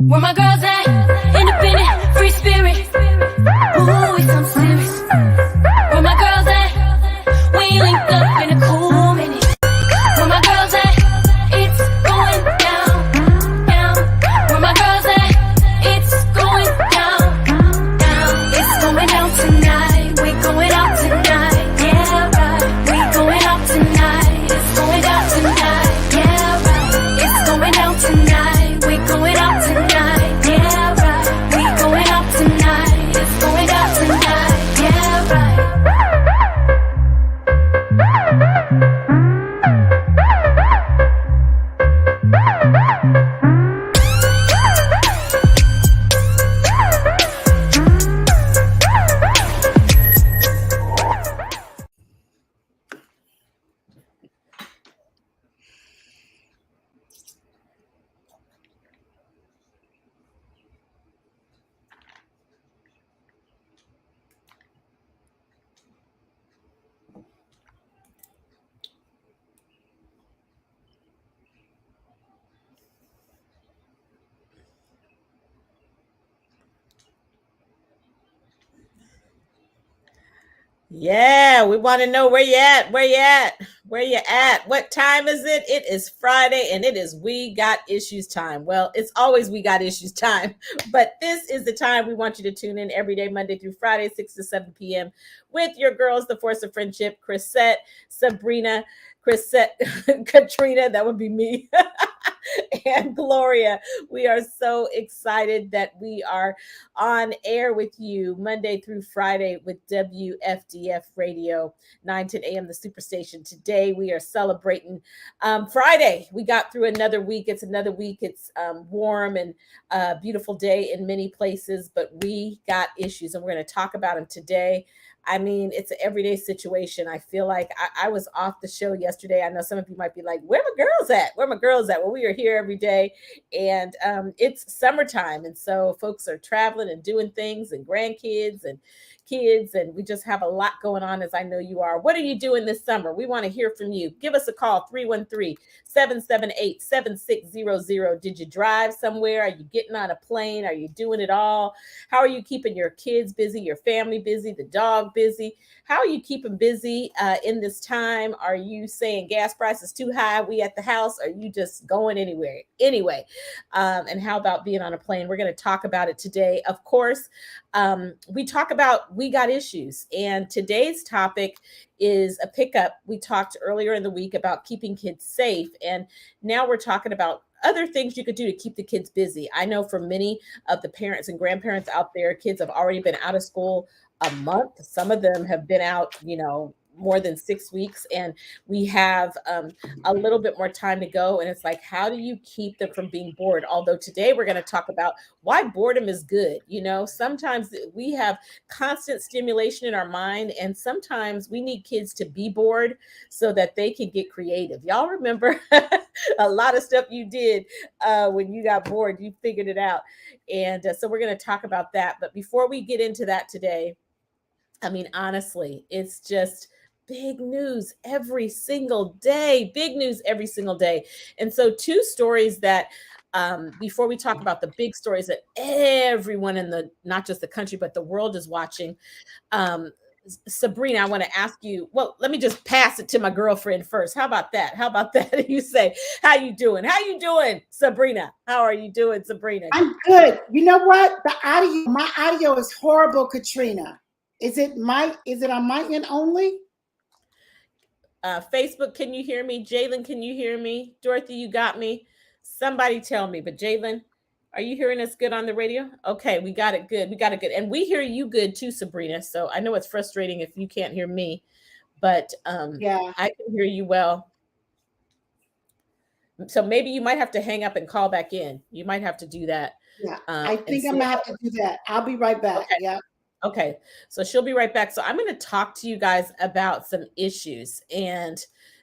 Where my girls at? Independent, free spirit. Ooh, it's some serious. Where my girls at? We ain't linked up in a cool minute. Where my girls at? It's going down, down. Where my girls at? It's going down, down. It's going down tonight. We going out tonight. Yeah, right. We going out tonight. It's going down tonight. Yeah, right. It's going down tonight. We going out tonight. Yeah, right. We going out tonight. It's going down tonight. Yeah, right. Yeah, we want to know where you at, where you at, where you at. What time is it? It is Friday and it is We Got Issues time. Well, it's always We Got Issues time, but this is the time we want you to tune in every day, Monday through Friday, 6 to 7 p.m. with your girls, The Force of Friendship, Chrisette, Sabrina, Katrina, that would be me, and Gloria. We are so excited that we are on air with you Monday through Friday with WFDF Radio, 9 10 a.m. the Superstation. Today we are celebrating Friday. We got through another week. It's another week. It's warm and beautiful day in many places, but we got issues and we're going to talk about them today. I mean, it's an everyday situation. I feel like I was off the show yesterday. I know some of you might be like, where my girls at? Where my girls at? Well, we are here every day and it's summertime. And so folks are traveling and doing things and grandkids and kids. And we just have a lot going on, as I know you are. What are you doing this summer? We want to hear from you. Give us a call, 313-778-7600. Did you drive somewhere? Are you getting on a plane? Are you doing it all? How are you keeping your kids busy, your family busy, the dog busy? How are you keeping busy in this time? Are you saying gas prices too high? We at the house? Are you just going anywhere? Anyway, and how about being on a plane? We're going to talk about it today. Of course, we talk about We Got Issues, and today's topic is a pickup. We talked earlier in the week about keeping kids safe, and now we're talking about other things you could do to keep the kids busy. I know for many of the parents and grandparents out there, kids have already been out of school a month. Some of them have been out, more than 6 weeks, and we have a little bit more time to go. And it's like, how do you keep them from being bored? Although today we're going to talk about why boredom is good. Sometimes we have constant stimulation in our mind, and sometimes we need kids to be bored so that they can get creative. Y'all remember a lot of stuff you did when you got bored, you figured it out. And so we're going to talk about that. But before we get into that today, I mean, honestly, it's just big news every single day, big news every single day. And so two stories that before we talk about the big stories that everyone in not just the country, but the world is watching. Sabrina, I want to ask you, well, let me just pass it to my girlfriend first. How about that? How about that? You say, how you doing? How you doing, Sabrina? How are you doing, Sabrina? I'm good. You know what? My audio is horrible, Katrina. Is it on my end only? Facebook, can you hear me? Jalen, can you hear me? Dorothy, you got me? Somebody tell me. But Jalen, are you hearing us good on the radio? Okay, we got it good. We got it good. And we hear you good too, Sabrina. So I know it's frustrating if you can't hear me, but yeah, I can hear you well. So maybe you might have to hang up and call back in. You might have to do that. Yeah, I think I'm going to have to do that. I'll be right back. Okay. Yeah. Okay, so she'll be right back. So I'm going to talk to you guys about some issues. And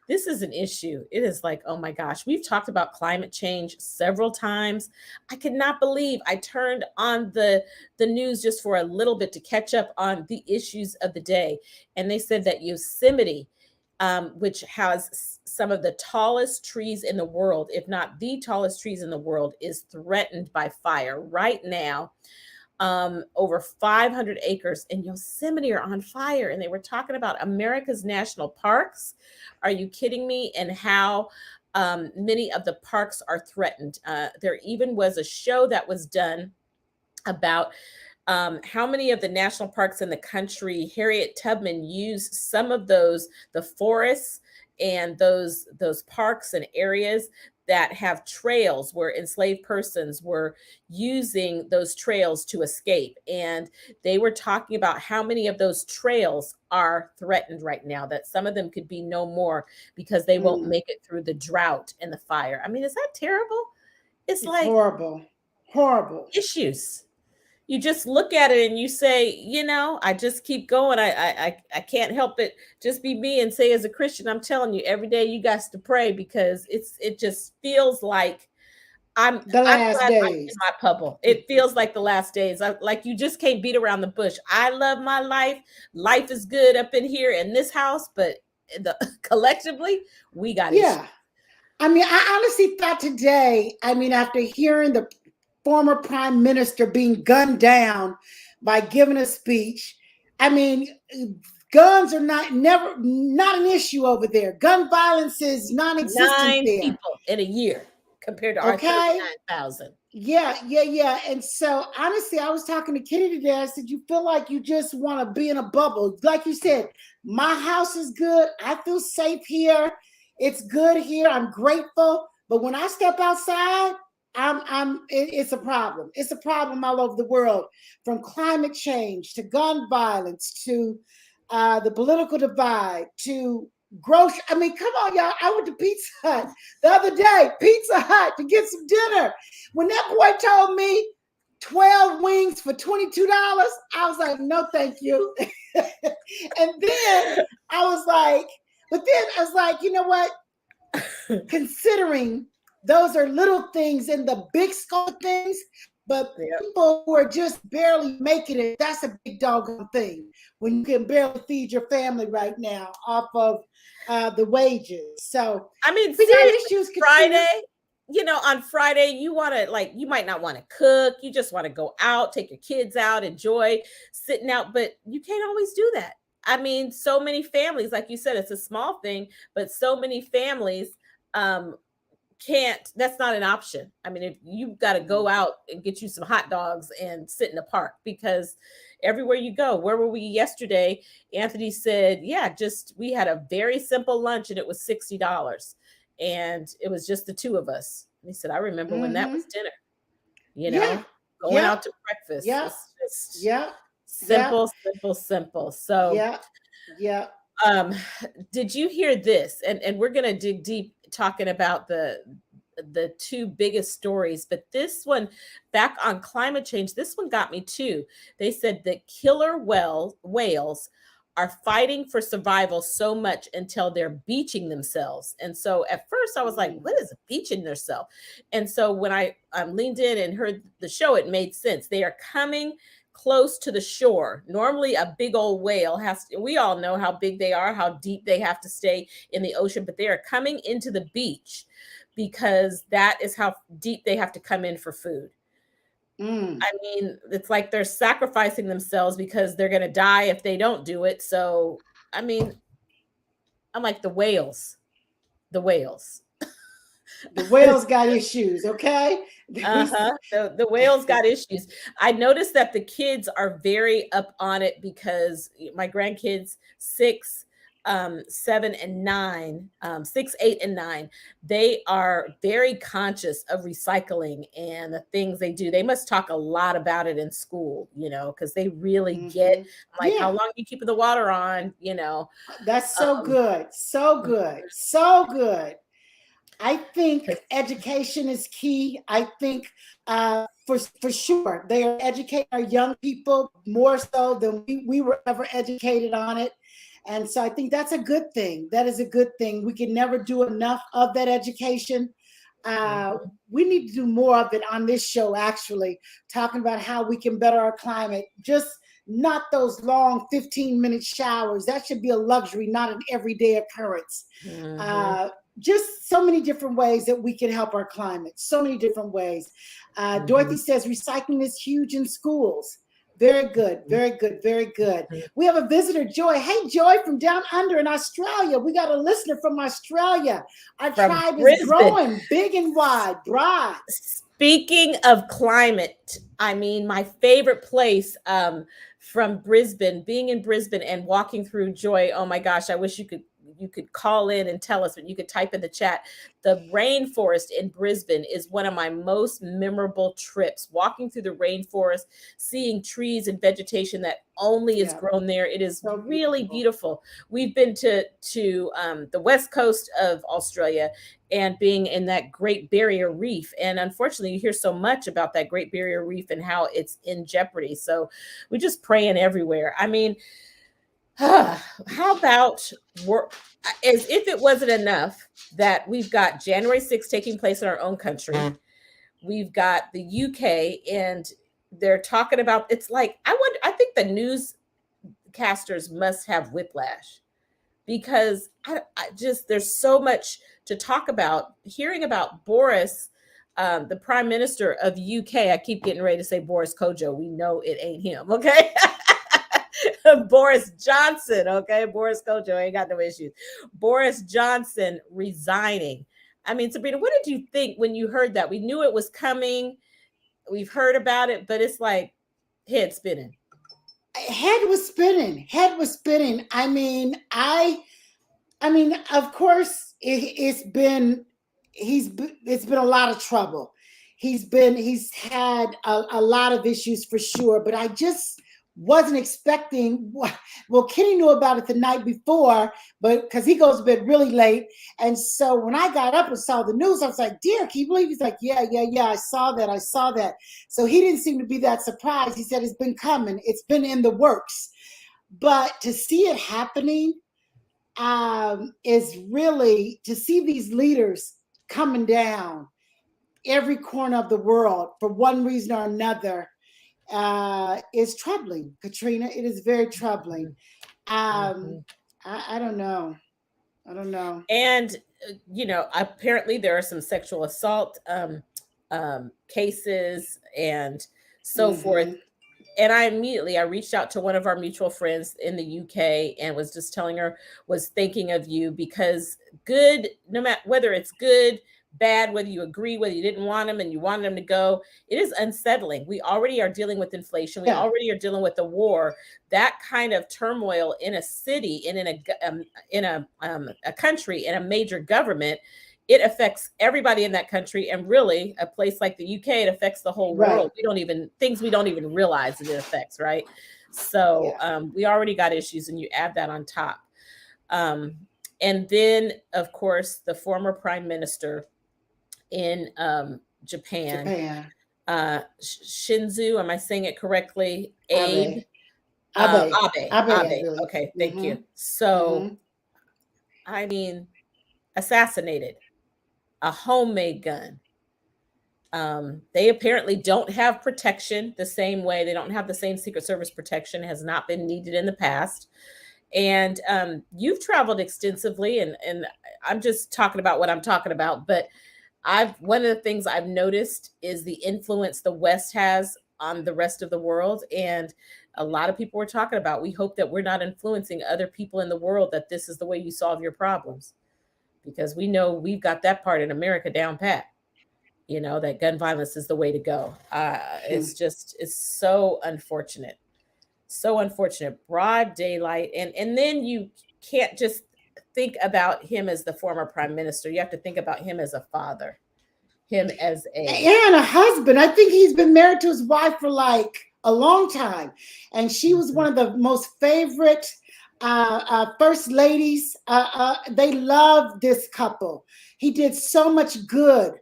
this is an issue. It is like, oh my gosh, we've talked about climate change several times. I could not believe I turned on the news just for a little bit to catch up on the issues of the day. And they said that Yosemite which has some of the tallest trees in the world, if not the tallest trees in the world, is threatened by fire right now. Over 500 acres in Yosemite are on fire. And they were talking about America's national parks. Are you kidding me? And how many of the parks are threatened. There even was a show that was done about how many of the national parks in the country. Harriet Tubman used some of those, the forests and those parks and areas that have trails where enslaved persons were using those trails to escape. And they were talking about how many of those trails are threatened right now, that some of them could be no more because they won't make it through the drought and the fire. I mean, is that terrible? It's like horrible, horrible issues. You just look at it and you say, I just keep going. I can't help it. Just be me and say, as a Christian, I'm telling you, every day you got to pray, because it just feels like I'm the last glad I'm in days. my bubble. It feels like the last days. Like you just can't beat around the bush. I love my life. Life is good up in here in this house, but collectively we got issues. I mean, I honestly thought today, after hearing the former prime minister being gunned down by giving a speech, guns are not an issue over there. Gun violence is non-existent 9 there. people in a year compared to our 39,000. Yeah. And so honestly, I was talking to Kitty today. I said, you feel like you just want to be in a bubble. Like you said, my house is good. I feel safe here. It's good here. I'm grateful. But when I step outside, it's a problem. It's a problem all over the world, from climate change to gun violence to the political divide to grocery. Come on, y'all. I went to Pizza Hut the other day, Pizza Hut, to get some dinner. When that boy told me 12 wings for $22, I was like, no, thank you. And then I was like, you know what? Considering those are little things in the big scope of things, but people who are just barely making it, that's a big doggone thing. When you can barely feed your family right now off of the wages. So seriously, Friday, on Friday, you might not want to cook. You just want to go out, take your kids out, enjoy sitting out, but you can't always do that. So many families, like you said, it's a small thing, but so many families can't. That's not an option. If you've got to go out and get you some hot dogs and sit in the park, because everywhere you go, where were we yesterday? Anthony said, we had a very simple lunch and it was $60, and it was just the two of us. And he said, I remember when that was dinner, going out to breakfast. It's just simple. So did you hear this? And we're going to dig deep talking about the two biggest stories, but this one, back on climate change, this one got me too. They said that killer whales are fighting for survival so much until they're beaching themselves. And so at first I was like, what is beaching themselves? And so when I leaned in and heard the show, it made sense. They are coming close to the shore. Normally a big old whale we all know how big they are, how deep they have to stay in the ocean, but they are coming into the beach because that is how deep they have to come in for food. It's like they're sacrificing themselves because they're going to die if they don't do it. So, I'm like, the whales. The whales got issues, okay? The whales got issues. I noticed that the kids are very up on it because my grandkids, 6, 7, and 9, 6, 8, and 9, they are very conscious of recycling and the things they do. They must talk a lot about it in school, because they really get how long are you keeping the water on, That's so good. So good. I think education is key. I think for sure they are educating our young people more so than we were ever educated on it. And so I think that's a good thing. That is a good thing. We can never do enough of that education. We need to do more of it on this show, actually, talking about how we can better our climate, just not those long 15-minute showers. That should be a luxury, not an everyday occurrence. Just so many different ways that we can help our climate. So many different ways. Dorothy says recycling is huge in schools. Very good, very good, very good. We have a visitor, Joy. Hey, Joy, from down under in Australia. We got a listener from Australia. Our tribe is growing big and wide, broad. Speaking of climate, I mean, my favorite place from Brisbane, being in Brisbane and walking through, Joy, oh my gosh, I wish you could call in and tell us, but you could type in the chat. The rainforest in Brisbane is one of my most memorable trips. Walking through the rainforest, seeing trees and vegetation that only is grown there. It is so really beautiful. We've been to the west coast of Australia and being in that Great Barrier Reef. And unfortunately, you hear so much about that Great Barrier Reef and how it's in jeopardy. So we're just praying everywhere. I mean, how about work? As if it wasn't enough that we've got January 6th taking place in our own country. We've got the UK, and they're talking about, it's like, I think the newscasters must have whiplash, because I just, there's so much to talk about. Hearing about Boris, the Prime Minister of UK, I keep getting ready to say Boris Kojo. We know it ain't him, okay? Boris Johnson, okay? Boris Kojo ain't got no issues. Boris Johnson resigning. I mean, Sabrina, what did you think when you heard that? We knew it was coming. We've heard about it, but it's like head spinning. Head was spinning. Head was spinning. I mean, of course, it's been a lot of trouble. He's had a lot of issues for sure, but I just wasn't expecting. Well, Kenny knew about it the night before, but because he goes to bed really late. And so when I got up and saw the news, I was like, dear, can you believe? He's like, yeah, I saw that. So he didn't seem to be that surprised. He said, it's been coming. It's been in the works. But to see it happening is really, to see these leaders coming down every corner of the world for one reason or another, is troubling, Katrina. It is very troubling. I don't know. And apparently there are some sexual assault cases and so forth. And I reached out to one of our mutual friends in the UK and was just telling her, was thinking of you, because good, no matter whether it's good, bad, whether you agree, whether you didn't want them and you wanted them to go, it is unsettling. We already are dealing with inflation. We already are dealing with the war. That kind of turmoil in a city and in a country, in a major government, it affects everybody in that country. And really, a place like the UK, it affects the whole world. We don't even realize that it affects, right? So we already got issues, and you add that on top. And then, of course, the former prime minister in Japan. Shinzo, am I saying it correctly? Abe. Really. Okay, thank you. So, I mean, assassinated, a homemade gun. They apparently don't have protection the same way. They don't have the same Secret Service protection, has not been needed in the past. And you've traveled extensively, and I'm just talking about what I'm talking about, but one of the things I've noticed is the influence the West has on the rest of the world. And a lot of people were talking about, we hope that we're not influencing other people in the world, that this is the way you solve your problems, because we know we've got that part in America down pat, that gun violence is the way to go. It's so unfortunate. So unfortunate. Broad daylight. And then you can't just think about him as the former prime minister. You have to think about him as a father, him as and a husband. I think he's been married to his wife for like a long time, and she was one of the most favorite first ladies. They loved this couple. He did so much good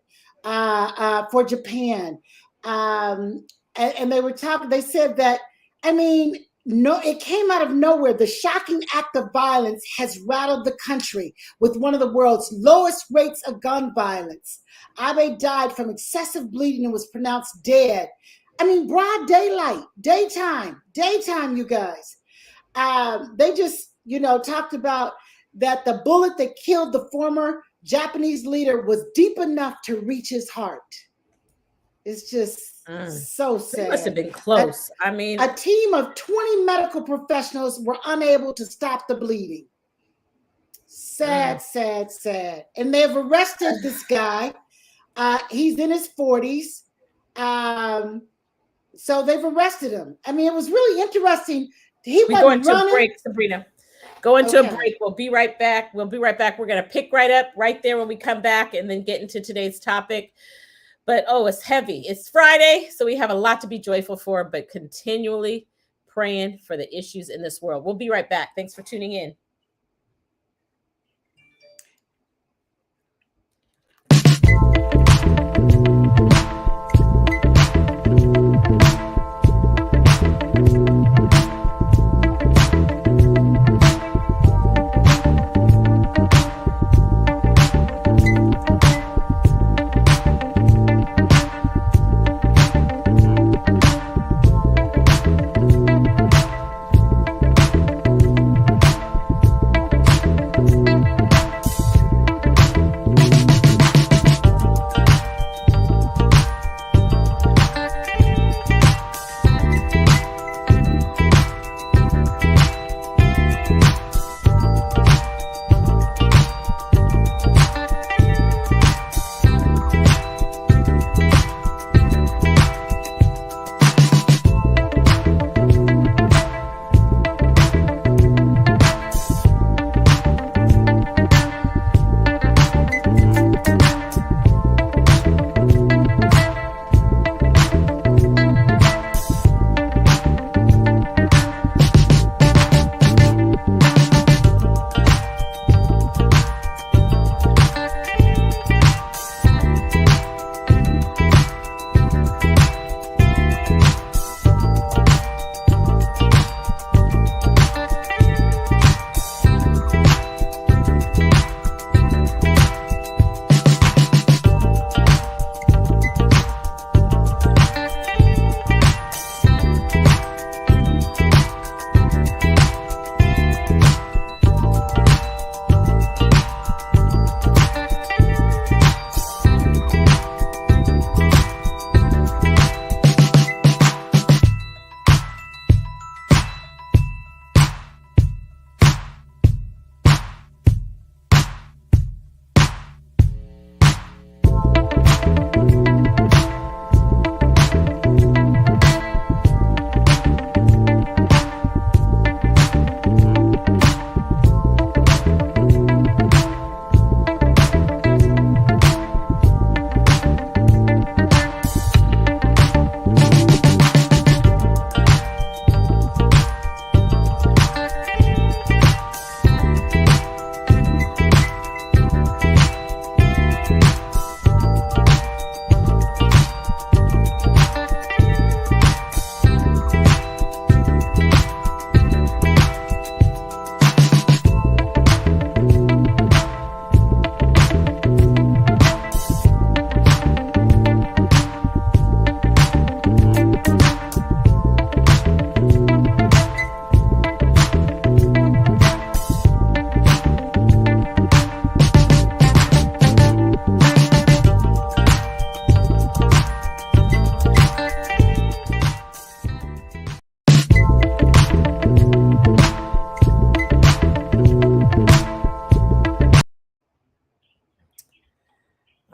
for Japan, and they were talking. They said that, it came out of nowhere. The shocking act of violence has rattled the country with one of the world's lowest rates of gun violence. Abe died from excessive bleeding and was pronounced dead I mean, broad daylight, daytime, you guys. They just, talked about that the bullet that killed the former Japanese leader was deep enough to reach his heart. It's just so sad. It must have been close. I mean, a team of 20 medical professionals were unable to stop the bleeding. Sad, sad, sad. And they've arrested this guy. He's in his 40s. So they've arrested him. I mean, it was really interesting. We're going to a break, Sabrina. Going to a break. We'll be right back. We're going to pick right up right there when we come back and then get into today's topic. But, it's heavy. It's Friday, so we have a lot to be joyful for, but continually praying for the issues in this world. We'll be right back. Thanks for tuning in.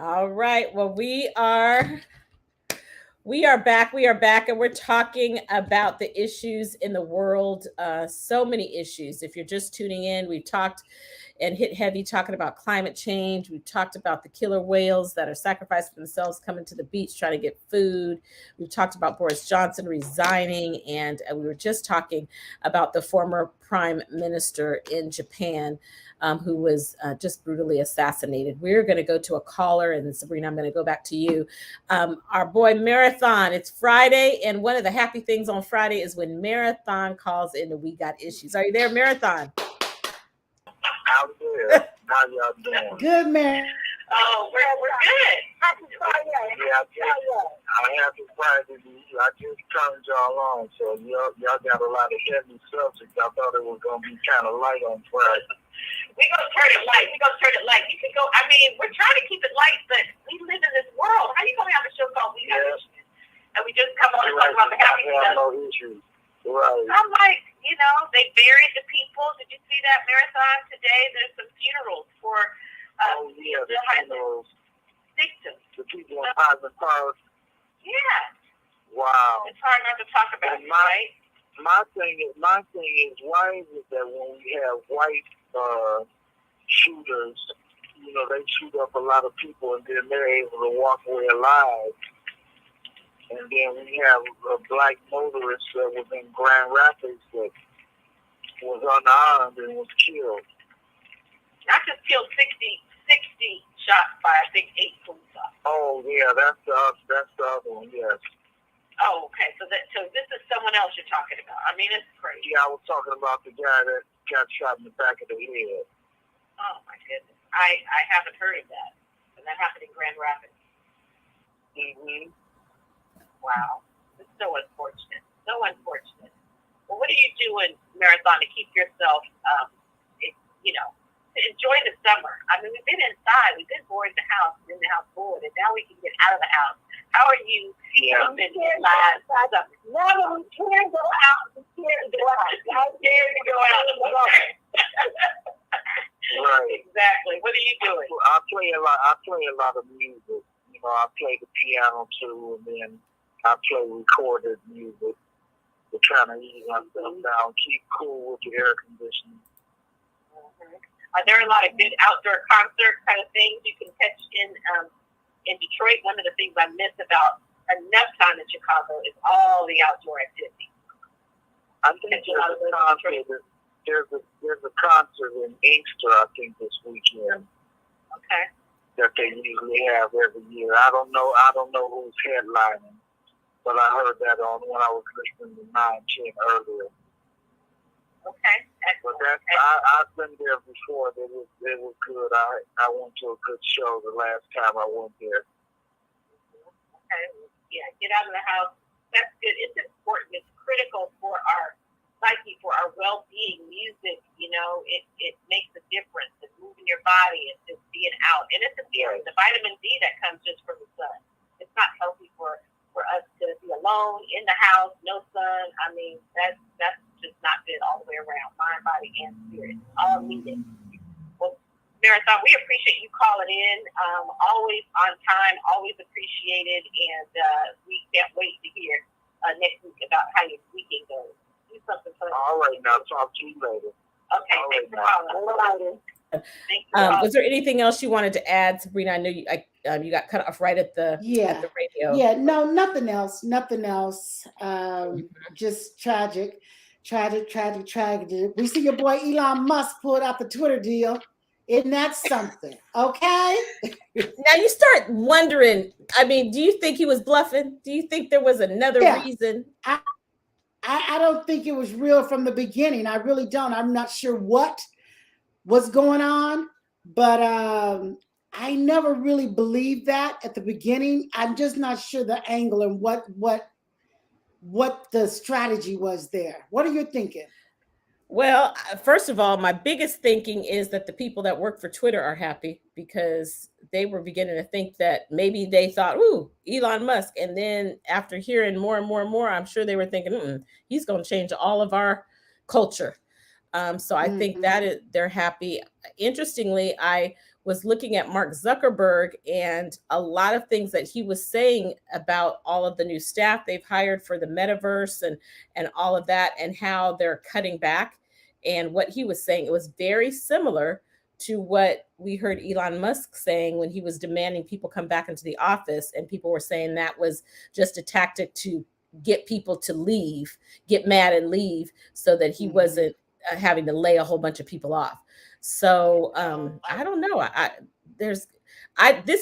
All right. Well, we are back. We are back, and we're talking about the issues in the world. So many issues. If you're just tuning in, we've talked and hit heavy talking about climate change. We've talked about the killer whales that are sacrificing themselves, coming to the beach, trying to get food. We've talked about Boris Johnson resigning, and we were just talking about the former prime minister in Japan, who was just brutally assassinated. We're going to go to a caller, and Sabrina, I'm going to go back to you. Our boy Marathon, it's Friday, and one of the happy things on Friday is when Marathon calls in and we got issues. Are you there, Marathon? I'm good. How y'all doing? Good, man. Oh, we're good. Happy Friday. Yeah, happy Friday to you. I just turned y'all on, so y'all got a lot of heavy subjects. I thought it was gonna be kind of light on Friday. We're gonna turn it light. You can go. I mean, we're trying to keep it light, but we live in this world. How you gonna have a show called We Got Issues? And we just come on and talk about the happy stuff. No issues. Right. I'm like, they buried the people. Did you see that marathon today? There's some funerals for the funerals. Victims. The people in Highland Park. Yeah. Wow. It's hard not to talk about it, right? My thing is, why is it that when we have white shooters, they shoot up a lot of people and then they're able to walk away alive, and then we have a black motorist that was in Grand Rapids that was unarmed and was killed. Not just killed 60 shots by, I think, 8 police officers. Oh yeah, that's the other one. Yes. Oh, okay. So this is someone else you're talking about. I mean, it's crazy. Yeah, I was talking about the guy that got shot in the back of the head. Oh my goodness, I haven't heard of that. And that happened in Grand Rapids. Mm-hmm. Wow, it's so unfortunate. So unfortunate. Well, what do you do in Marathon to keep yourself, to enjoy the summer? I mean, we've been inside, we've been bored in the house, bored, and now we can get out of the house. How are you keeping inside? Now that we can't go out, we can't go out. I'm scared to go out. Right. Exactly. What are you doing? I play a lot of music. I play the piano too, and then I play recorded music to kind of ease myself down, keep cool with the air conditioning. Mm-hmm. Are there a lot of good outdoor concert kind of things you can catch in Detroit? One of the things I miss about enough time in Chicago is all the outdoor activity. I think there's a concert in Inkster, I think, this weekend. Okay. That they usually have every year. I don't know who's headlining, but I heard that when I was listening to 910 earlier. Okay. But I've been there before. It was good. I went to a good show the last time I went there. Okay. Yeah, get out of the house. That's good. It's important. It's critical for our psyche, for our well-being. Music, it makes a difference. It's moving your body. It's just being out. And it's the vitamin D that comes just from the sun. It's not healthy for us to be alone in the house, no sun. I mean, that's just not good all the way around. Mind, body, and spirit. All needed. Well, Marathon, we appreciate you calling in. Always on time, always appreciated, and we can't wait to hear next week about how your weekend goes. Do something fun. All right, now talk to you later. Okay, thanks for calling. Was there anything else you wanted to add, Sabrina? I know you got cut off right at the radio. Yeah, no, nothing else. Just tragic. We see your boy Elon Musk pulled out the Twitter deal. Isn't that something? Okay. Now you start wondering. I mean, do you think he was bluffing? Do you think there was another reason? I don't think it was real from the beginning. I really don't. I'm not sure what was going on, but I never really believed that at the beginning. I'm just not sure the angle and what the strategy was there. What are you thinking? Well, first of all, my biggest thinking is that the people that work for Twitter are happy because they were beginning to think that maybe they thought, ooh, Elon Musk. And then after hearing more and more and more, I'm sure they were thinking, he's going to change all of our culture. So I think that they're happy. Interestingly, I was looking at Mark Zuckerberg and a lot of things that he was saying about all of the new staff they've hired for the metaverse and all of that and how they're cutting back. And what he was saying, it was very similar to what we heard Elon Musk saying when he was demanding people come back into the office. And people were saying that was just a tactic to get people to leave, get mad and leave so that he wasn't having to lay a whole bunch of people off. So I don't know. This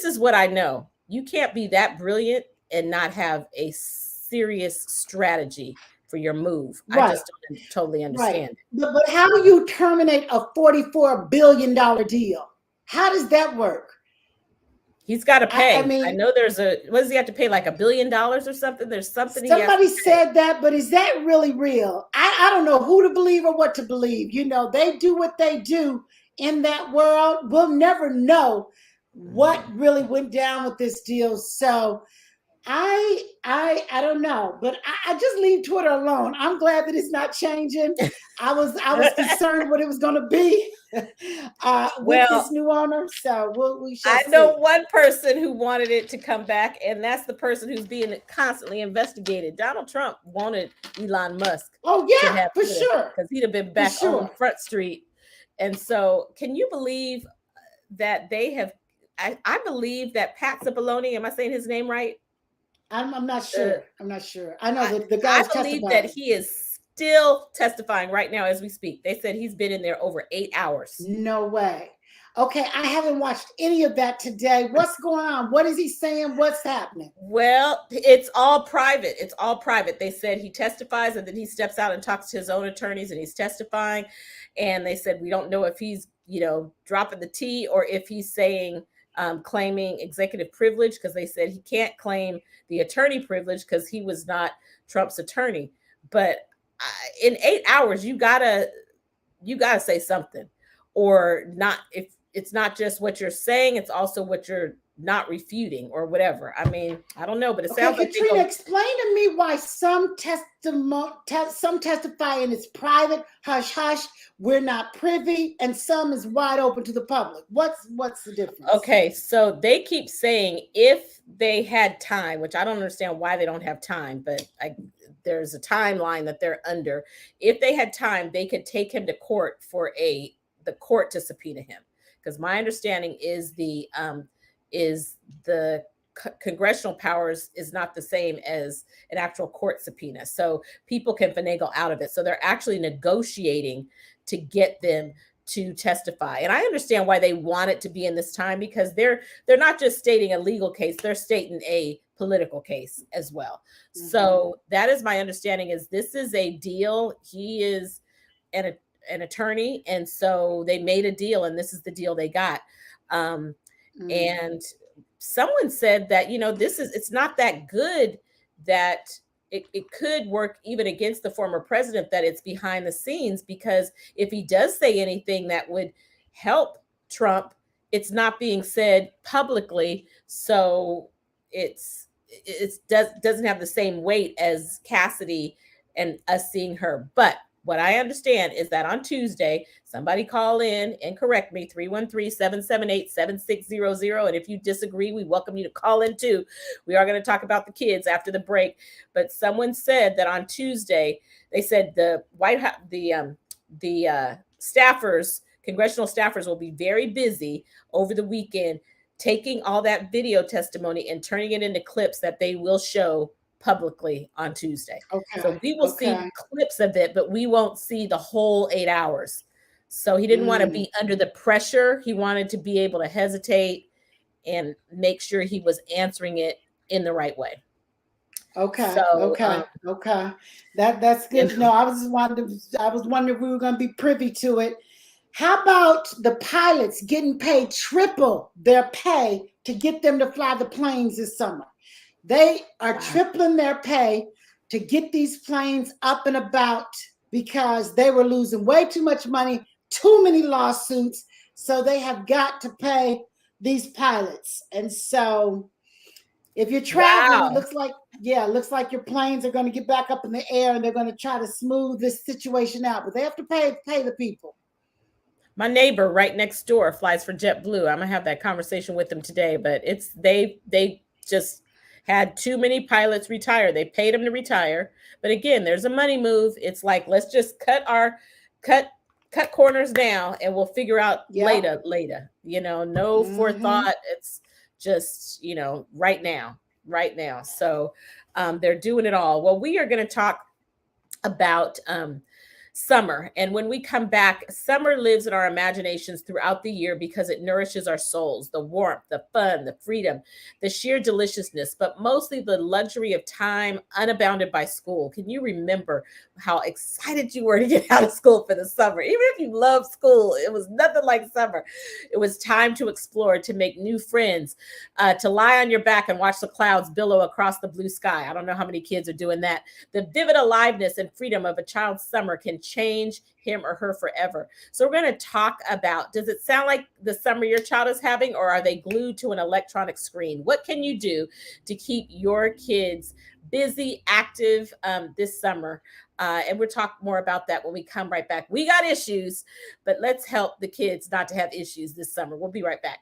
is what I know. You can't be that brilliant and not have a serious strategy for your move. Right. I just don't totally understand. Right. But how do you terminate a $44 billion deal? How does that work? He's got to pay. I mean, I know there's what does he have to pay? Like $1 billion or something? There's something he has somebody to pay. said that, but is that really real? I don't know who to believe or what to believe. You know, they do what they do in that world. We'll never know what really went down with this deal. So I don't know, but I just leave Twitter alone. I'm glad that it's not changing. I was concerned what it was going to be with Well, this new owner. So we shall I see. know one person who wanted it to come back, and that's the person who's being constantly investigated. Donald Trump wanted Elon Musk Oh to yeah, have for sure. because he'd have been back sure. on Front Street. And so, can you believe that they have? I believe that Pat Cipollone, am I saying his name right? I'm not sure. I'm not sure. I know that the guy I was believe testifying. that he is still testifying right now as we speak. They said he's been in there over 8 hours. No way. Okay, I haven't watched any of that today. What's going on? What is he saying? What's happening? Well, it's all private. It's all private. They said he testifies and then he steps out and talks to his own attorneys and he's testifying. And they said, we don't know if he's, dropping the T or if he's saying, claiming executive privilege, because they said he can't claim the attorney privilege because he was not Trump's attorney. But in 8 hours, you gotta say something, or not. If it's not just what you're saying, it's also what you're not refuting or whatever. I mean, I don't know, but it sounds like Katrina, explain to me why some testify and it's private, hush hush, we're not privy, and some is wide open to the public. What's the difference? Okay, so they keep saying if they had time, which I don't understand why they don't have time, but there's a timeline that they're under. If they had time, they could take him to court for the court to subpoena him. Because my understanding is the congressional powers is not the same as an actual court subpoena. So people can finagle out of it. So they're actually negotiating to get them to testify. And I understand why they want it to be in this time, because they're not just stating a legal case, they're stating a political case as well. Mm-hmm. So that is my understanding, is this is a deal. He is an attorney, and so they made a deal, and this is the deal they got. And someone said that, it's not that good, that it could work even against the former president, that it's behind the scenes, because if he does say anything that would help Trump, it's not being said publicly. So it doesn't have the same weight as Cassidy and us seeing her. But what I understand is that on Tuesday, somebody call in and correct me, 313-778-7600. And if you disagree, we welcome you to call in too. We are going to talk about the kids after the break. But someone said that on Tuesday, they said the White House, the staffers, congressional staffers will be very busy over the weekend, taking all that video testimony and turning it into clips that they will show publicly on Tuesday. Okay. So we will see clips of it, but we won't see the whole 8 hours. So he didn't want to be under the pressure. He wanted to be able to hesitate and make sure he was answering it in the right way. Okay. So, okay. That's good. No, I was wondering if we were going to be privy to it. How about the pilots getting paid triple their pay to get them to fly the planes this summer? They are tripling their pay to get these planes up and about because they were losing way too much money, too many lawsuits. So they have got to pay these pilots. And so if you're traveling, it looks like your planes are going to get back up in the air and they're going to try to smooth this situation out. But they have to pay the people. My neighbor right next door flies for JetBlue. I'm going to have that conversation with them today, but they just had too many pilots retire. They paid them to retire. But again, there's a money move. It's like, let's just cut corners down and we'll figure out later, no forethought. It's just, right now. So they're doing it all. Well, we are going to talk about Summer. And when we come back, summer lives in our imaginations throughout the year because it nourishes our souls, the warmth, the fun, the freedom, the sheer deliciousness, but mostly the luxury of time unbounded by school. Can you remember how excited you were to get out of school for the summer? Even if you love school, it was nothing like summer. It was time to explore, to make new friends, to lie on your back and watch the clouds billow across the blue sky. I don't know how many kids are doing that. The vivid aliveness and freedom of a child's summer can change him or her forever. So we're going to talk about, does it sound like the summer your child is having, or are they glued to an electronic screen? What can you do to keep your kids busy, active this summer? And we'll talk more about that when we come right back. We got issues, but let's help the kids not to have issues this summer. We'll be right back.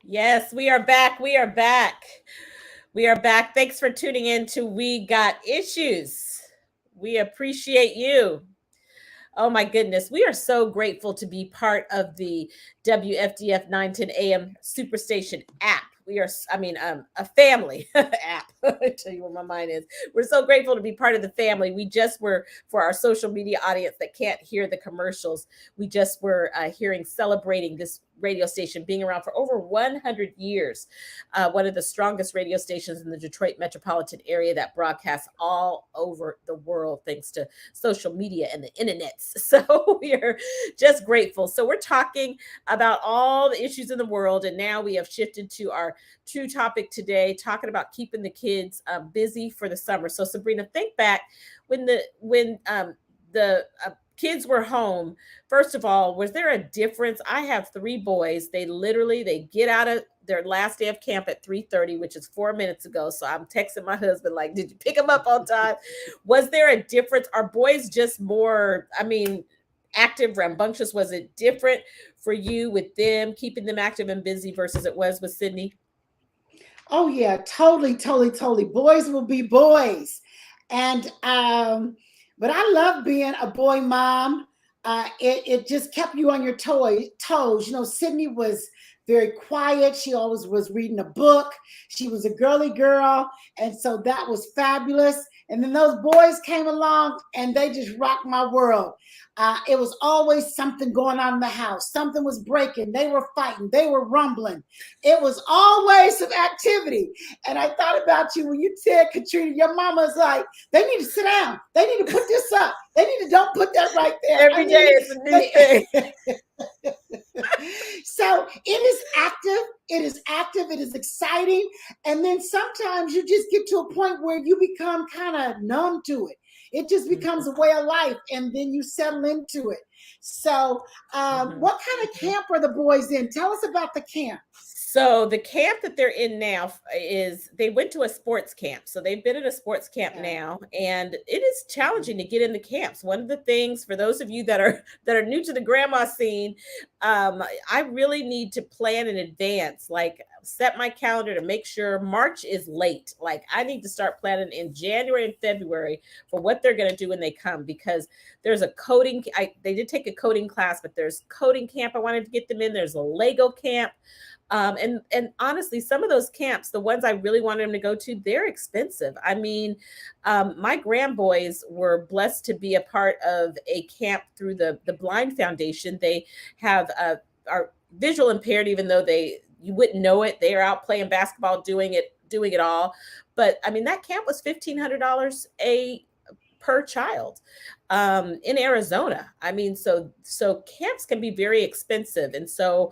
Yes, we are back. We are back. We are back. Thanks for tuning in to We Got Issues. We appreciate you. Oh my goodness. We are so grateful to be part of the WFDF 910 AM Superstation app. We are, a family app. I tell you where my mind is. We're so grateful to be part of the family. We just were, for our social media audience that can't hear the commercials, we just were celebrating this radio station being around for over 100 years. One of the strongest radio stations in the Detroit metropolitan area that broadcasts all over the world, thanks to social media and the internet. So we are just grateful. So we're talking about all the issues in the world. And now we have shifted to our true topic today, talking about keeping the kids busy for the summer. So Sabrina, think back when the kids were home, first of all, was there a difference? I have 3 boys. They get out of their last day of camp at 3:30, which is 4 minutes ago. So I'm texting my husband, like, did you pick them up on time? Was there a difference? Are boys just more, I mean, active, rambunctious? Was it different for you with them, keeping them active and busy versus it was with Sydney? Oh yeah, totally, totally, totally. Boys will be boys. And but I love being a boy mom. It just kept you on your toes. You know, Sydney was very quiet. She always was reading a book. She was a girly girl, and so that was fabulous. And then those boys came along and they just rocked my world. It was always something going on in the house. Something was breaking. They were fighting. They were rumbling. It was always some activity. And I thought about you when you said, Katrina, your mama's like, they need to sit down. They need to put this up. They need to don't put that right there. Every day is a new thing. So it is active. It is active. It is exciting. And then sometimes you just get to a point where you become kind of numb to it. It just becomes a way of life, and then you settle into it. So, what kind of camp are the boys in? Tell us about the camp. So the camp that they're in now is they went to a sports camp. So they've been at a sports camp now, and it is challenging to get in the camps. One of the things for those of you that are new to the grandma scene, I really need to plan in advance, like set my calendar to make sure March is late. Like I need to start planning in January and February for what they're going to do when they come, because there's a coding. They did take a coding class, but there's coding camp I wanted to get them in. There's a Lego camp. And honestly, some of those camps, the ones I really wanted them to go to, they're expensive. I mean, my grandboys were blessed to be a part of a camp through the Blind Foundation. They have are visual impaired, even though you wouldn't know it. They are out playing basketball, doing it all. But I mean, that camp was $1,500 per child in Arizona. I mean, so camps can be very expensive, and so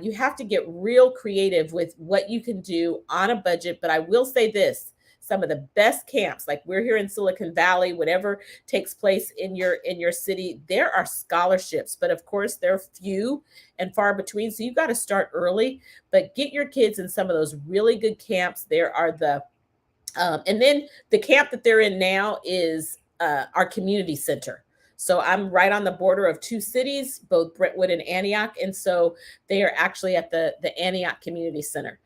you have to get real creative with what you can do on a budget. But I will say this: some of the best camps, like we're here in Silicon Valley, whatever takes place in your city, there are scholarships, but of course they're few and far between. So you've got to start early, but get your kids in some of those really good camps. There are and then the camp that they're in now is our community center. So I'm right on the border of 2 cities, both Brentwood and Antioch. And so they are actually at the Antioch Community Center.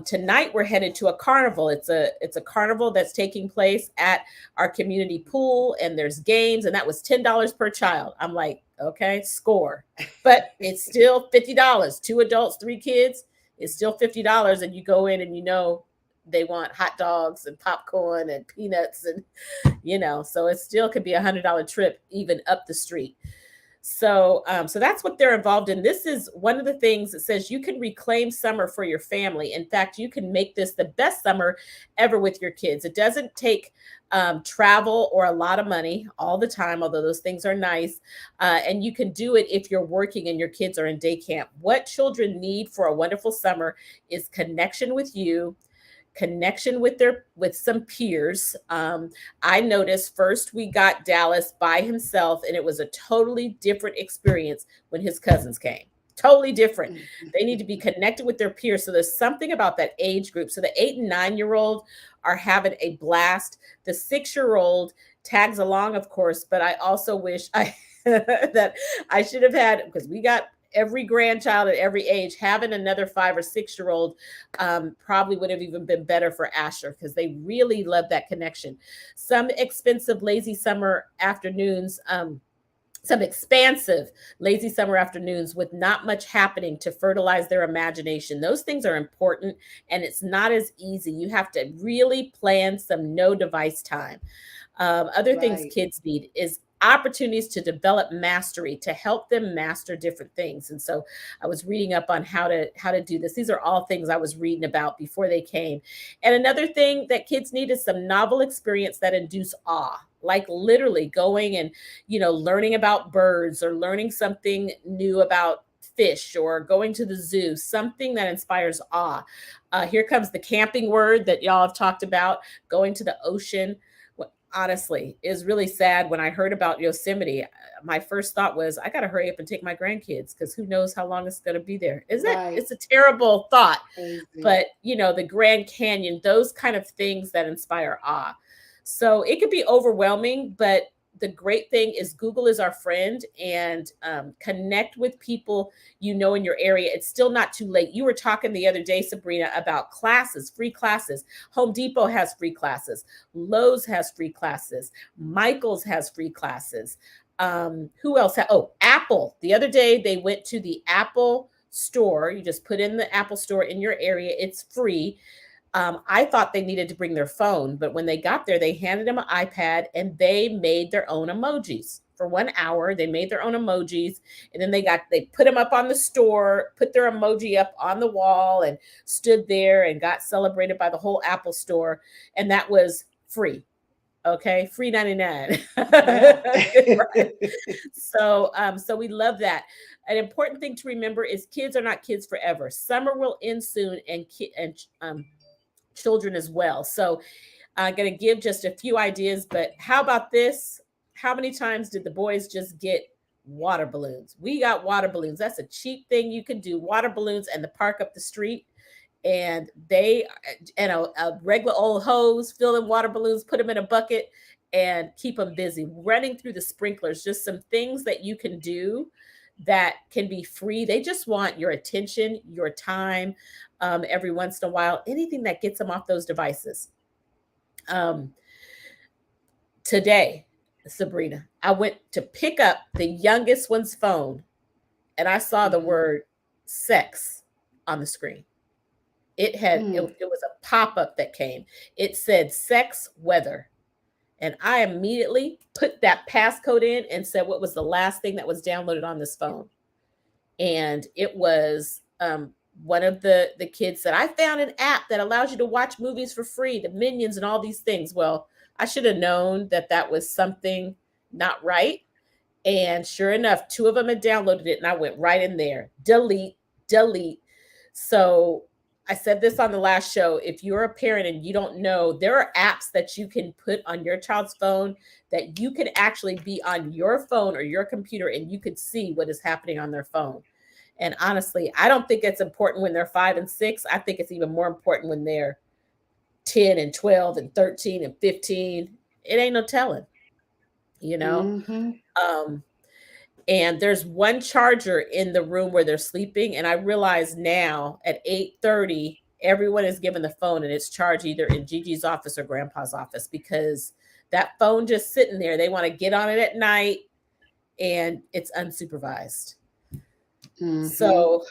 Tonight we're headed to a carnival. It's a carnival that's taking place at our community pool, and there's games, and that was $10 per child. I'm like, okay, score. But it's still $50. 2 adults, 3 kids, it's still $50. And you go in and they want hot dogs and popcorn and peanuts, and so it still could be $100 trip even up the street. So that's what they're involved in. This is one of the things that says you can reclaim summer for your family. In fact, you can make this the best summer ever with your kids. It doesn't take travel or a lot of money all the time, although those things are nice. And you can do it if you're working and your kids are in day camp. What children need for a wonderful summer is connection with you, connection with some peers. I noticed first we got Dallas by himself, and it was a totally different experience when his cousins came. Totally different. They need to be connected with their peers. So there's something about that age group. So the 8 and 9-year-old are having a blast. The 6-year-old tags along, of course, but I also wish that I should have had, because we got every grandchild at every age. Having another 5 or 6-year-old probably would have even been better for Asher, because they really love that connection. Some expensive lazy summer afternoons, some expansive lazy summer afternoons with not much happening to fertilize their imagination. Those things are important, and it's not as easy. You have to really plan some no device time. Other things kids need is opportunities to develop mastery, to help them master different things. And so I was reading up on how to do this. These are all things I was reading about before they came. And another thing that kids need is some novel experience that induce awe, like literally going and, learning about birds, or learning something new about fish, or going to the zoo, something that inspires awe. Here comes the camping word that y'all have talked about, going to the ocean. honestly, is really sad. When I heard about Yosemite, my first thought was, I got to hurry up and take my grandkids because who knows how long it's going to be there. Is it? Right. It's a terrible thought. Crazy. But, the Grand Canyon, those kind of things that inspire awe. So it could be overwhelming, but the great thing is Google is our friend, and connect with people in your area. It's still not too late. You were talking the other day, Sabrina, about classes, free classes. Home Depot has free classes. Lowe's has free classes. Michael's has free classes. Who else? Apple. The other day they went to the Apple store. You just put in the Apple store in your area. It's free. I thought they needed to bring their phone, but when they got there, they handed them an iPad and they made their own emojis. For 1 hour, they made their own emojis, and then they put them up on the store, put their emoji up on the wall, and stood there and got celebrated by the whole Apple store. And that was free. Okay, free 99. So we love that. An important thing to remember is kids are not kids forever. Summer will end soon, and children as well. So I'm going to give just a few ideas, but how about this? How many times did the boys just get water balloons? We got water balloons. That's a cheap thing you can do. Water balloons and the park up the street. And a regular old hose, fill in water balloons, put them in a bucket, and keep them busy. Running through the sprinklers, just some things that you can do that can be free. They just want your attention, your time, every once in a while, anything that gets them off those devices. Today, Sabrina, I went to pick up the youngest one's phone, and I saw the word sex on the screen. It was a pop-up that came. It said sex weather. And I immediately put that passcode in and said, what was the last thing that was downloaded on this phone? And it was one of the kids said, I found an app that allows you to watch movies for free, the Minions and all these things. Well, I should have known that was something not right. And sure enough, 2 of them had downloaded it, and I went right in there. Delete. So I said this on the last show. If you're a parent and you don't know, there are apps that you can put on your child's phone that you can actually be on your phone or your computer, and you could see what is happening on their phone. And honestly, I don't think it's important when they're 5 and 6. I think it's even more important when they're 10 and 12 and 13 and 15. It ain't no telling, And there's one charger in the room where they're sleeping. And I realize now at 8:30, everyone is given the phone, and it's charged either in Gigi's office or Grandpa's office, because that phone just sitting there, they want to get on it at night, and it's unsupervised. So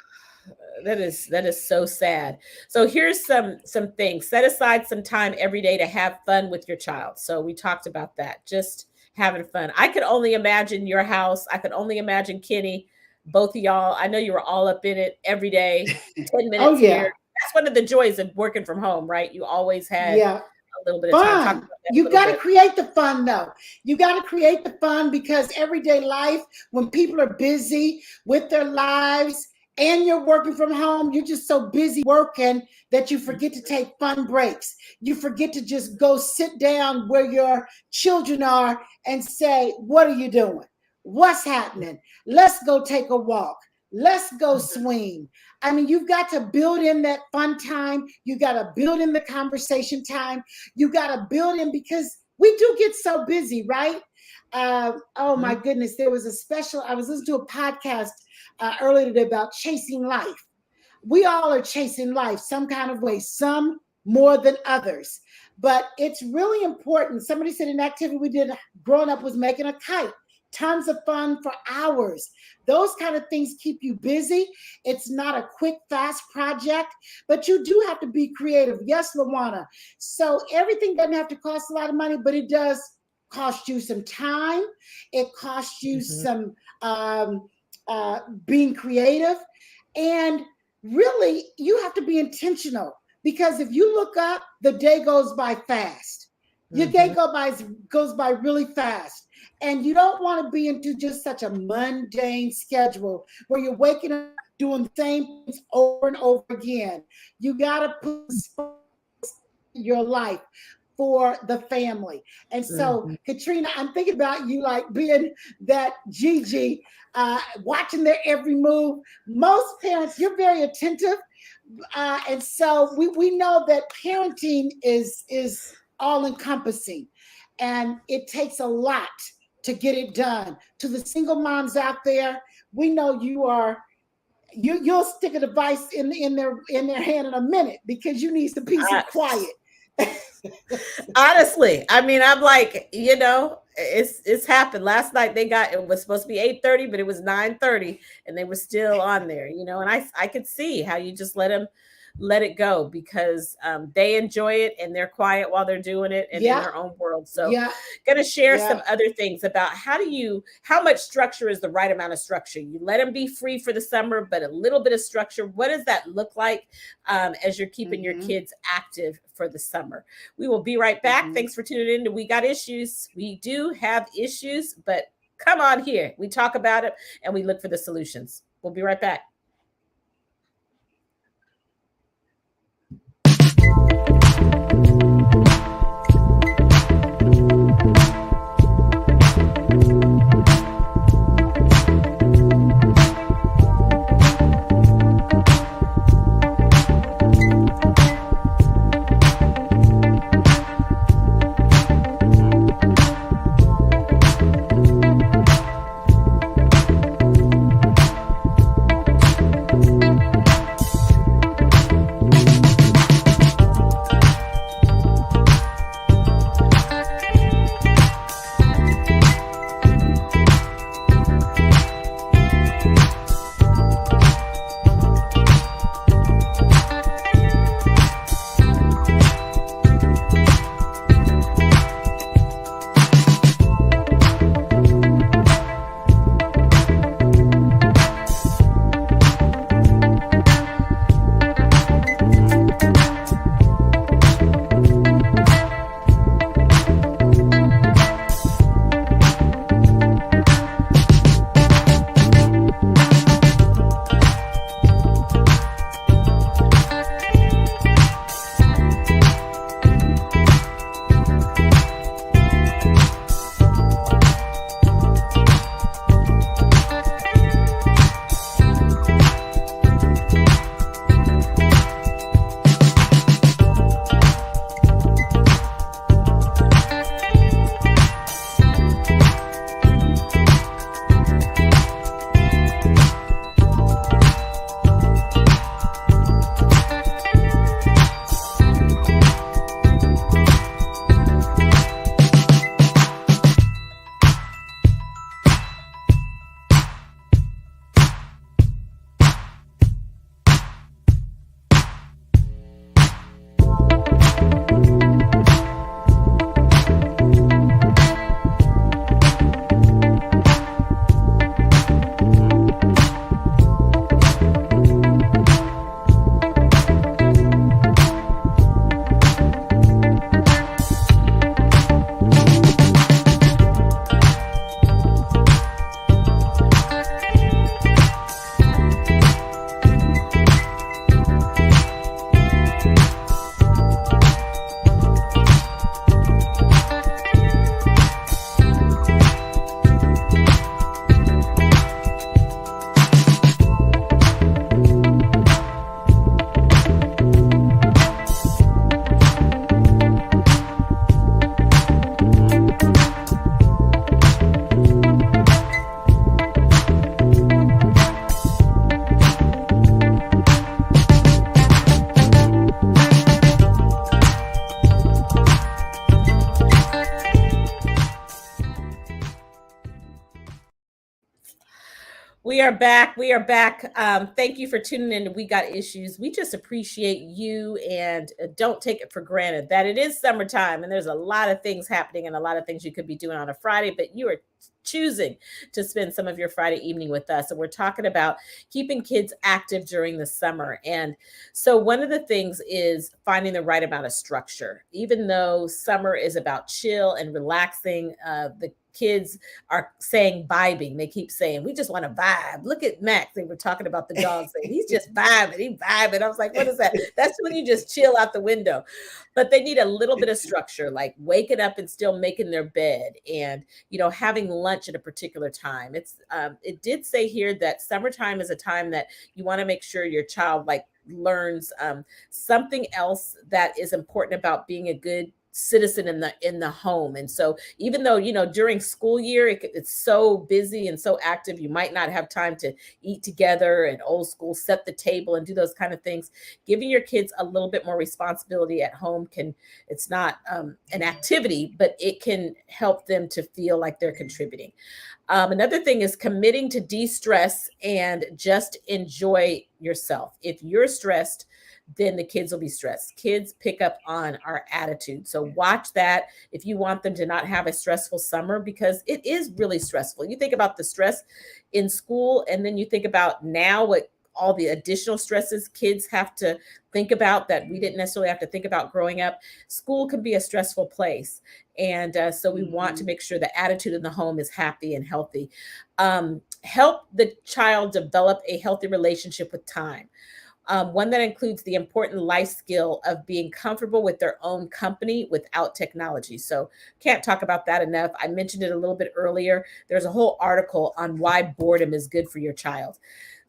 that is so sad. So here's some things. Set aside some time every day to have fun with your child. So we talked about that. Just having fun. I could only imagine your house. I could only imagine Kenny, both of y'all. I know you were all up in it every day, 10 minutes here. That's one of the joys of working from home, right? You always had a little bit of time. Fun. You got to create the fun, though. You got to create the fun, because everyday life, when people are busy with their lives and you're working from home, you're just so busy working that you forget to take fun breaks. You forget to just go sit down where your children are and say, what are you doing? What's happening? Let's go take a walk. Let's go swing. I mean, you've got to build in that fun time. You got to build in the conversation time. You got to build in, because we do get so busy, right? My goodness. There was I was listening to a podcast earlier today about chasing life. We all are chasing life some kind of way, some more than others. But it's really important. Somebody said an activity we did growing up was making a kite. Tons of fun for hours. Those kind of things keep you busy. It's not a quick, fast project, but you do have to be creative. Yes, Lawana. So everything doesn't have to cost a lot of money, but it does cost you some time. It costs you some being creative. And really, you have to be intentional, because if you look up, the day goes by fast. Your day goes by really fast. And you don't want to be into just such a mundane schedule where you're waking up doing the same things over and over again. You got to put your life for the family. And so, Mhm. Katrina, I'm thinking about you like being that Gigi, watching their every move. Most parents, you're very attentive. And so we know that parenting is all encompassing, and it takes a lot to get it done. To the single moms out there, we know you'll stick a device in their hand in a minute because you need some peace and quiet. Honestly, I mean, I'm like, it's happened. Last night it was supposed to be 8:30, but it was 9:30 and they were still on there, and I could see how you just let it go because they enjoy it and they're quiet while they're doing it and in Yeah, their own world. So yeah, going to share yeah. some other things about how much structure is the right amount of structure. You let them be free for the summer, but a little bit of structure. What does that look like as you're keeping your kids active for the summer? We will be right back. Thanks for tuning in to We Got Issues. We do have issues, but come on here. We talk about it and we look for the solutions. We'll be right back. We are back. We are back. Thank you for tuning in to We Got Issues. We just appreciate you and don't take it for granted that it is summertime and there's a lot of things happening and a lot of things you could be doing on a Friday, but you are choosing to spend some of your Friday evening with us. And we're talking about keeping kids active during the summer. And so one of the things is finding the right amount of structure. Even though summer is about chill and relaxing, kids are saying vibing. They keep saying, we just want to vibe. Look at Max. They were talking about the dog saying, he's just vibing. He vibing. I was like, what is that? That's when you just chill out the window. But they need a little bit of structure, like waking up and still making their bed and, having lunch at a particular time. It did say here that summertime is a time that you want to make sure your child learns something else that is important about being a good citizen in the home. And so even though during school year it's so busy and so active, you might not have time to eat together and old school set the table and do those kind of things. Giving your kids a little bit more responsibility at home it's not an activity, but it can help them to feel like they're contributing. Another thing is committing to de-stress and just enjoy yourself. If you're stressed, then the kids will be stressed. Kids pick up on our attitude. So watch that if you want them to not have a stressful summer, because it is really stressful. You think about the stress in school, and then you think about now what all the additional stresses kids have to think about that we didn't necessarily have to think about growing up. School can be a stressful place. And so we want to make sure the attitude in the home is happy and healthy. Help the child develop a healthy relationship with time. One that includes the important life skill of being comfortable with their own company without technology. So can't talk about that enough. I mentioned it a little bit earlier. There's a whole article on why boredom is good for your child.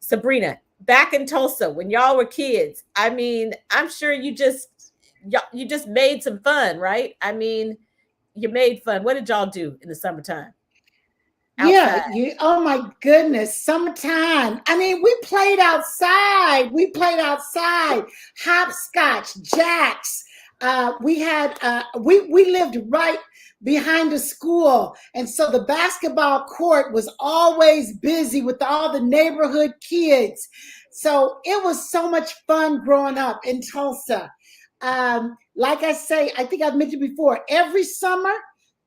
Sabrina, back in Tulsa, when y'all were kids, I mean, I'm sure you just made some fun, right? I mean, you made fun. What did y'all do in the summertime? Outside. Yeah, oh my goodness, summertime. I mean, we played outside. Hopscotch, jacks. We lived right behind the school. And so the basketball court was always busy with all the neighborhood kids. So it was so much fun growing up in Tulsa. Like I say, I think I've mentioned before, every summer,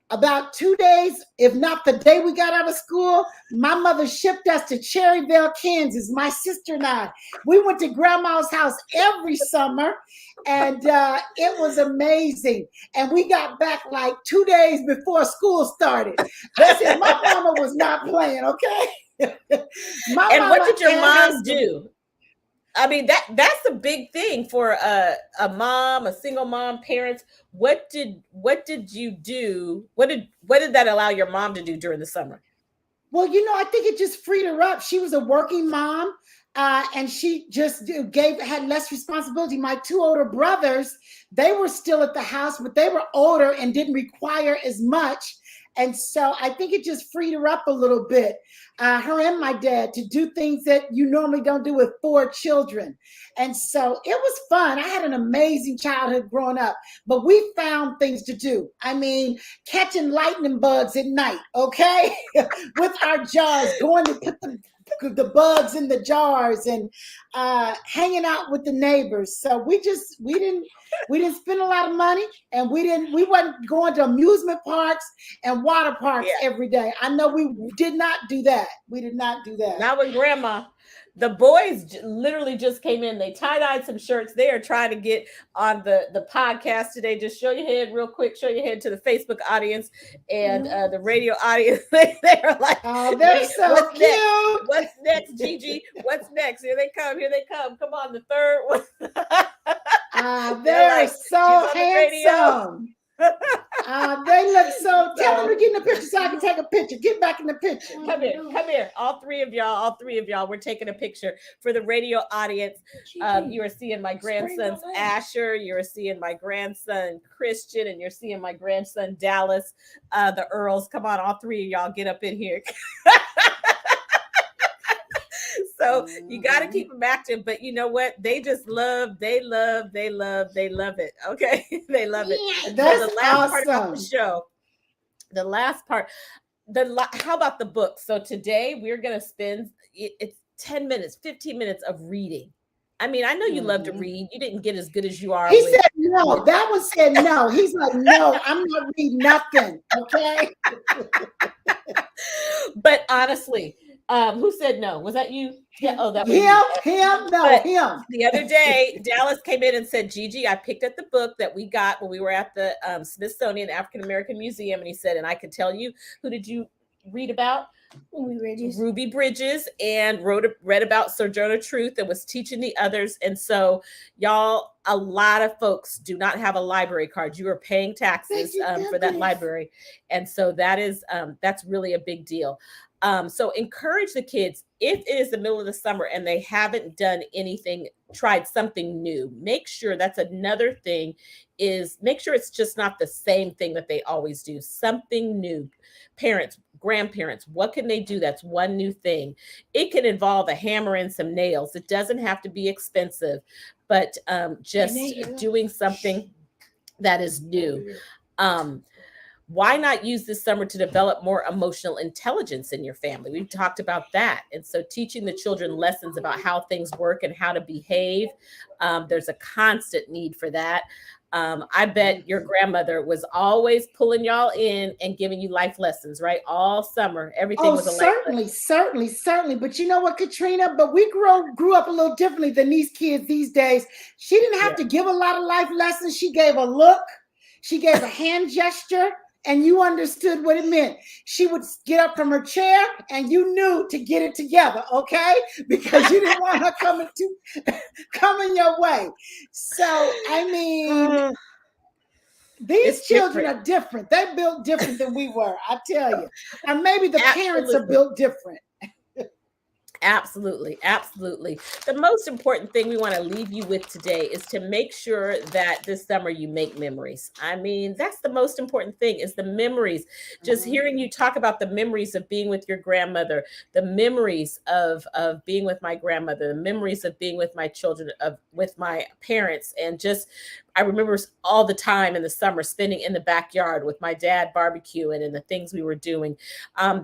about 2 days, if not the day we got out of school, my mother shipped us to Cherryville, Kansas, my sister and I. We went to grandma's house every summer, and it was amazing. And we got back like 2 days before school started. I said, my mama was not playing, okay? And what did your mom do? I mean, that's a big thing for a mom, a single mom, parents. What did you do? What did that allow your mom to do during the summer? Well, I think it just freed her up. She was a working mom, and she just had less responsibility. My 2 older brothers, they were still at the house, but they were older and didn't require as much. And so I think it just freed her up a little bit, her and my dad, to do things that you normally don't do with 4 children. And so it was fun. I had an amazing childhood growing up, but we found things to do. I mean, catching lightning bugs at night, okay? With our jars, going to put the bugs in the jars and hanging out with the neighbors. So we didn't spend a lot of money, and we wasn't going to amusement parks and water parks every day. I know we did not do that. We did not do that. Not with grandma. The boys literally just came in. They tie-dyed some shirts. They are trying to get on the podcast today. Just show your head real quick. Show your head to the Facebook audience and the radio audience. They're like, oh, they're so cute. Next? What's next, Gigi? What's next? Here they come. Here they come. Come on, the third one. They're like, so handsome. They look so. Tell them to get in the picture so I can take a picture. Get back in the picture. Come here. All three of y'all. We're taking a picture for the radio audience. You are seeing my grandson's Asher. You are seeing my grandson Christian, and you're seeing my grandson Dallas. The Earls. Come on, all 3 of y'all, get up in here. So you got to keep them active, but you know what? They just love it. Okay. They love it. That's the last awesome. part of the show, the last part, how about the book? So today we're going to spend it's 10 minutes, 15 minutes of reading. I mean, I know you love to read. You didn't get as good as you are. He said no. That one said no. He's like, no, I'm not reading nothing. Okay. But honestly, Who said no? Was that you? Yeah. Oh, that was Him, you. no, But him. the other day, Dallas came in and said, Gigi, I picked up the book that we got when we were at the Smithsonian African American Museum. And he said, and I could tell you, who did you read about? Ruby Bridges, and read about Sojourner Truth and was teaching the others. And so, y'all, a lot of folks do not have a library card. You are paying taxes for that library. And so that's really a big deal. So encourage the kids, if it is the middle of the summer and they haven't done anything, tried something new, make sure that's another thing, is make sure it's just not the same thing that they always do, something new. Parents, grandparents, what can they do? That's one new thing. It can involve a hammer and some nails. It doesn't have to be expensive, but just doing something that is new. Why not use this summer to develop more emotional intelligence in your family? We've talked about that. And so teaching the children lessons about how things work and how to behave. There's a constant need for that. I bet your grandmother was always pulling y'all in and giving you life lessons, right? All summer, everything was a certainly. But you know what, Katrina? But we grew up a little differently than these kids these days. She didn't have to give a lot of life lessons. She gave a look. She gave a hand gesture. And you understood what it meant. She would get up from her chair and you knew to get it together, okay? Because you didn't want her coming your way. So, I mean, these children are different. They're built different than we were, I tell you. And maybe the parents are built different. Absolutely. The most important thing we want to leave you with today is to make sure that this summer you make memories. I mean, that's the most important thing, is the memories. Just hearing you talk about the memories of being with your grandmother, the memories of being with my grandmother, the memories of being with my children, with my parents, and just I remember all the time in the summer spending in the backyard with my dad barbecuing and the things we were doing.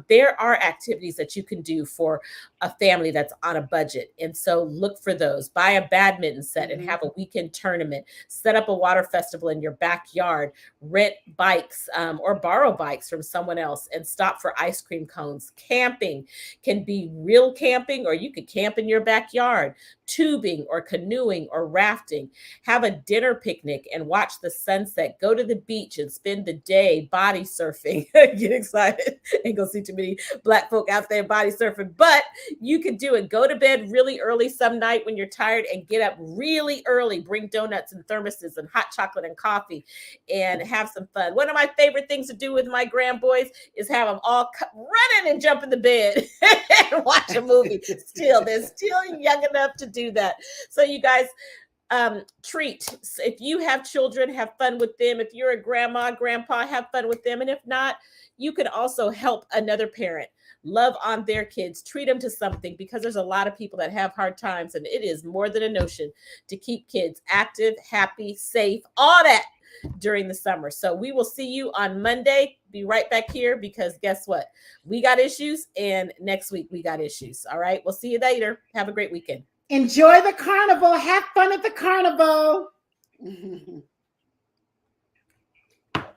There are activities that you can do for a family that's on a budget. And so look for those. Buy a badminton set and have a weekend tournament. Set up a water festival in your backyard. Rent bikes or borrow bikes from someone else and stop for ice cream cones. Camping can be real camping, or you could camp in your backyard. Tubing or canoeing or rafting. Have a dinner picnic and watch the sunset. Go to the beach and spend the day body surfing. Get excited and go see too many Black folk out there body surfing, but you could do it. Go to bed really early some night when you're tired and get up really early. Bring donuts and thermoses and hot chocolate and coffee and have some fun. One of my favorite things to do with my grandboys is have them all running and jump in the bed and watch a movie. They're still young enough to do that. So you guys, treat. If you have children, have fun with them. If you're a grandma, grandpa, have fun with them. And if not, you can also help another parent. Love on their kids. Treat them to something, because there's a lot of people that have hard times, and it is more than a notion to keep kids active, happy, safe, all that during the summer. So we will see you on Monday. Be right back here, because guess what? We got issues, and next week we got issues. All right. We'll see you later. Have a great weekend. Enjoy the carnival. Have fun at the carnival.